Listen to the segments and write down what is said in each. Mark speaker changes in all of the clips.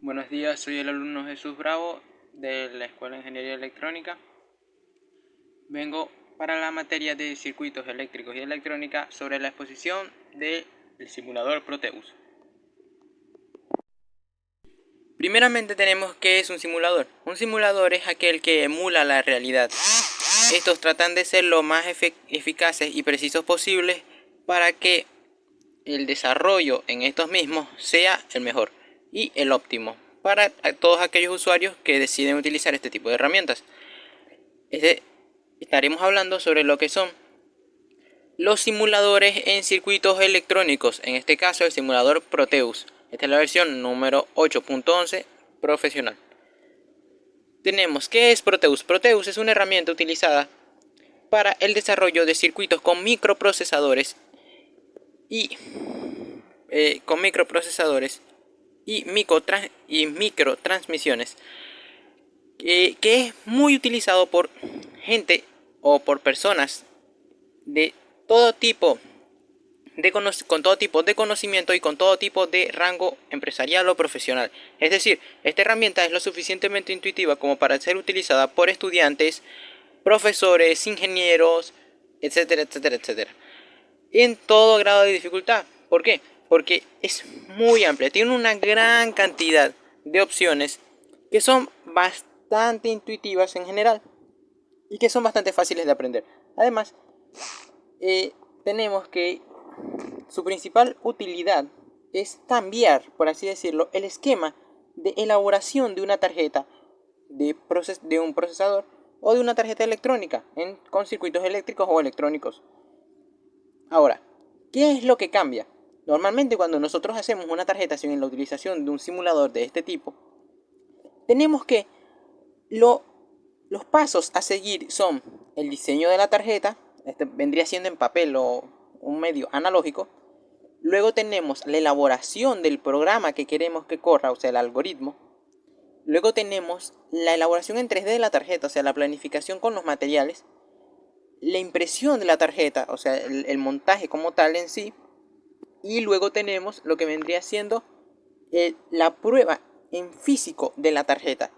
Speaker 1: Buenos días, soy el alumno Jesús Bravo de la Escuela de Ingeniería Electrónica. Vengo para la materia de circuitos eléctricos y electrónica sobre la exposición del simulador Proteus. Primeramente tenemos qué es un simulador. Un simulador es aquel que emula la realidad. Estos tratan de ser lo más eficaces y precisos posibles para que el desarrollo en estos mismos sea el mejor y el óptimo para todos aquellos usuarios que deciden utilizar este tipo de herramientas. Estaremos hablando sobre lo que son los simuladores en circuitos electrónicos, en este caso el simulador Proteus. Esta es la versión número 8.11 profesional. Tenemos, ¿qué es Proteus? Proteus es una herramienta utilizada para el desarrollo de circuitos con microprocesadores y microtransmisiones, que es muy utilizado por gente o por personas de todo tipo con todo tipo de conocimiento y con todo tipo de rango empresarial o profesional. Es decir, esta herramienta es lo suficientemente intuitiva como para ser utilizada por estudiantes, profesores, ingenieros, etcétera, etcétera, etcétera, en todo grado de dificultad. ¿Por qué? Porque es muy amplia, tiene una gran cantidad de opciones que son bastante intuitivas en general y que son bastante fáciles de aprender. Además, tenemos que su principal utilidad es cambiar, por así decirlo, el esquema de elaboración de una tarjeta de un procesador o de una tarjeta electrónica con circuitos eléctricos o electrónicos. Ahora, ¿qué es lo que cambia? Normalmente cuando nosotros hacemos una tarjeta sin la utilización de un simulador de este tipo, tenemos que los pasos a seguir son el diseño de la tarjeta, este vendría siendo en papel o un medio analógico. Luego tenemos la elaboración del programa que queremos que corra, o sea, el algoritmo. Luego tenemos la elaboración en 3D de la tarjeta, o sea, la planificación con los materiales. La impresión de la tarjeta, o sea, el montaje como tal en sí. Y luego tenemos lo que vendría siendo la prueba en físico de la tarjeta.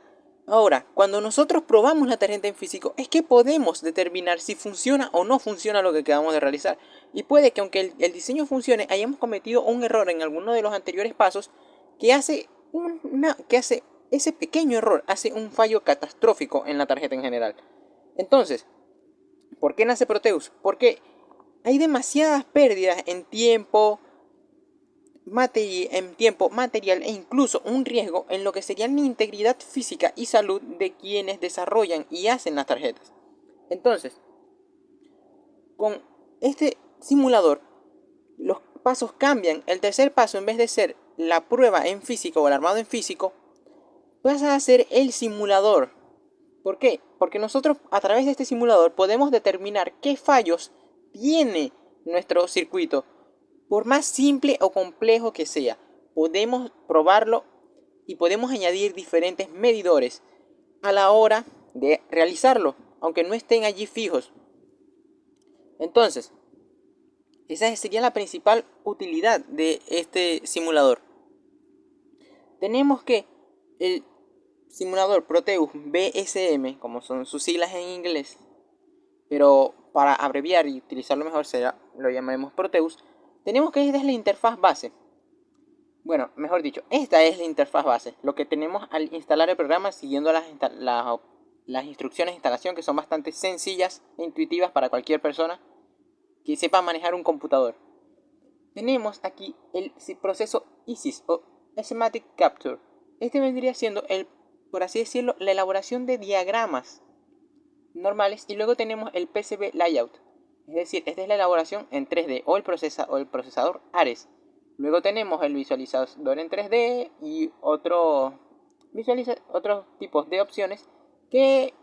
Speaker 1: Ahora, cuando nosotros probamos la tarjeta en físico, es que podemos determinar si funciona o no funciona lo que acabamos de realizar. Y puede que aunque el diseño funcione, hayamos cometido un error en alguno de los anteriores pasos que hace ese pequeño error, hace un fallo catastrófico en la tarjeta en general. Entonces, ¿por qué nace Proteus? Porque hay demasiadas pérdidas en tiempo material e incluso un riesgo en lo que sería la integridad física y salud de quienes desarrollan y hacen las tarjetas. Entonces, con este simulador, los pasos cambian. El tercer paso, en vez de ser la prueba en físico o el armado en físico, pasa a ser el simulador. ¿Por qué? Porque nosotros a través de este simulador podemos determinar qué fallos tiene nuestro circuito. Por más simple o complejo que sea, podemos probarlo y podemos añadir diferentes medidores a la hora de realizarlo, aunque no estén allí fijos. Entonces, esa sería la principal utilidad de este simulador. Tenemos que el simulador Proteus BSM, como son sus siglas en inglés, pero para abreviar y utilizarlo mejor lo llamaremos Proteus. Tenemos que esta es la interfaz base. Bueno, mejor dicho, esta es la interfaz base. Lo que tenemos al instalar el programa siguiendo las instrucciones de instalación, que son bastante sencillas e intuitivas para cualquier persona que sepa manejar un computador. Tenemos aquí el proceso ISIS o Schematic Capture. Este vendría siendo por así decirlo, la elaboración de diagramas normales, y luego tenemos el PCB Layout. Es decir, esta es la elaboración en 3D o el procesador Ares. Luego tenemos el visualizador en 3D y otros tipos de opciones que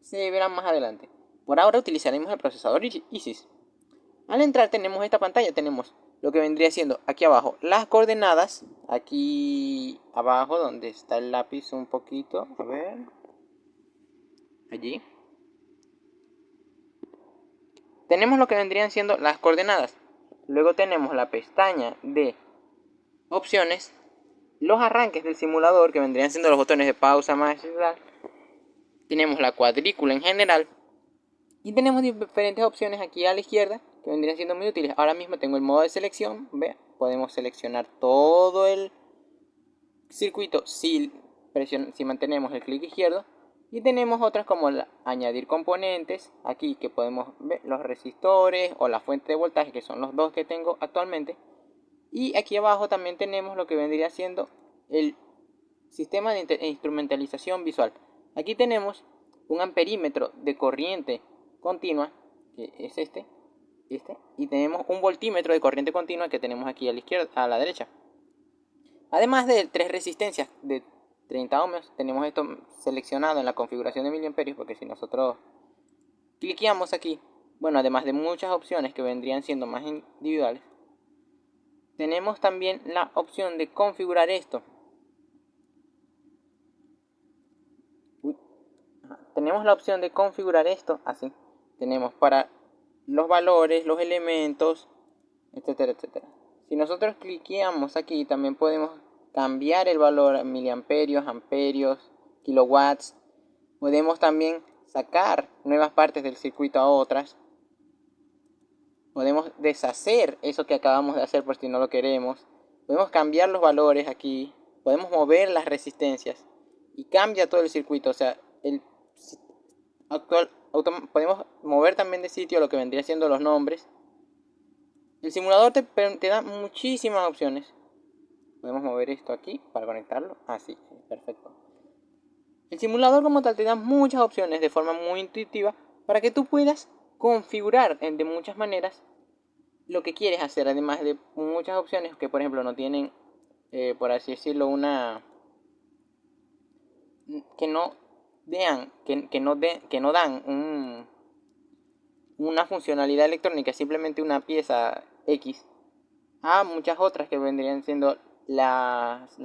Speaker 1: se verán más adelante. Por ahora utilizaremos el procesador ISIS. Al entrar tenemos esta pantalla, tenemos lo que vendría siendo aquí abajo las coordenadas, aquí abajo donde está el lápiz un poquito, a ver, allí. Tenemos lo que vendrían siendo las coordenadas. Luego tenemos la pestaña de opciones los arranques del simulador, que vendrían siendo los botones de pausa, más y tal. Tenemos la cuadrícula en general. Y tenemos diferentes opciones aquí a la izquierda que vendrían siendo muy útiles. Ahora mismo tengo el modo de selección. Vean, podemos seleccionar todo el circuito si mantenemos el clic izquierdo. Y tenemos otras como añadir componentes. Aquí que podemos ver los resistores o la fuente de voltaje, que son los dos que tengo actualmente. Y aquí abajo también tenemos lo que vendría siendo el sistema de instrumentalización visual. Aquí tenemos un amperímetro de corriente continua, que es este, y tenemos un voltímetro de corriente continua que tenemos aquí a la izquierda, a la derecha. Además de tres resistencias de 30 ohmios, tenemos esto seleccionado en la configuración de miliamperios, porque si nosotros cliqueamos aquí, bueno, además de muchas opciones que vendrían siendo más individuales, tenemos también la opción de configurar esto. Tenemos la opción de configurar esto así. Tenemos para los valores, los elementos, etcétera, etcétera. Si nosotros cliqueamos aquí, también podemos cambiar el valor a miliamperios, amperios, kilowatts. Podemos también sacar nuevas partes del circuito a otras. Podemos deshacer eso que acabamos de hacer por si no lo queremos. Podemos cambiar los valores aquí. Podemos mover las resistencias. Y cambia todo el circuito. O sea, el podemos mover también de sitio lo que vendría siendo los nombres. El simulador te da muchísimas opciones. Podemos mover esto aquí para conectarlo. Así, perfecto. El simulador como tal te da muchas opciones de forma muy intuitiva para que tú puedas configurar de muchas maneras lo que quieres hacer. Además de muchas opciones que por ejemplo no tienen, por así decirlo, que no dan una funcionalidad electrónica, simplemente una pieza X, a muchas otras que vendrían siendo las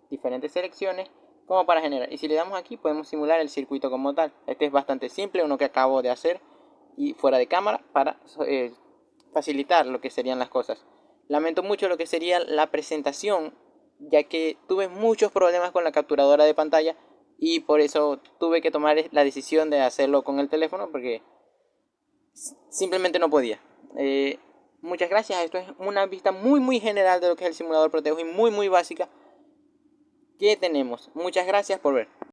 Speaker 1: diferentes selecciones como para generar. Y si le damos aquí podemos simular el circuito como tal. Este es bastante simple, uno que acabo de hacer y fuera de cámara para facilitar lo que serían las cosas. Lamento mucho lo que sería la presentación, ya que tuve muchos problemas con la capturadora de pantalla y por eso tuve que tomar la decisión de hacerlo con el teléfono porque simplemente no podía. Muchas gracias. Esto es una vista muy general de lo que es el simulador Proteus y muy básica que tenemos. Muchas gracias por ver.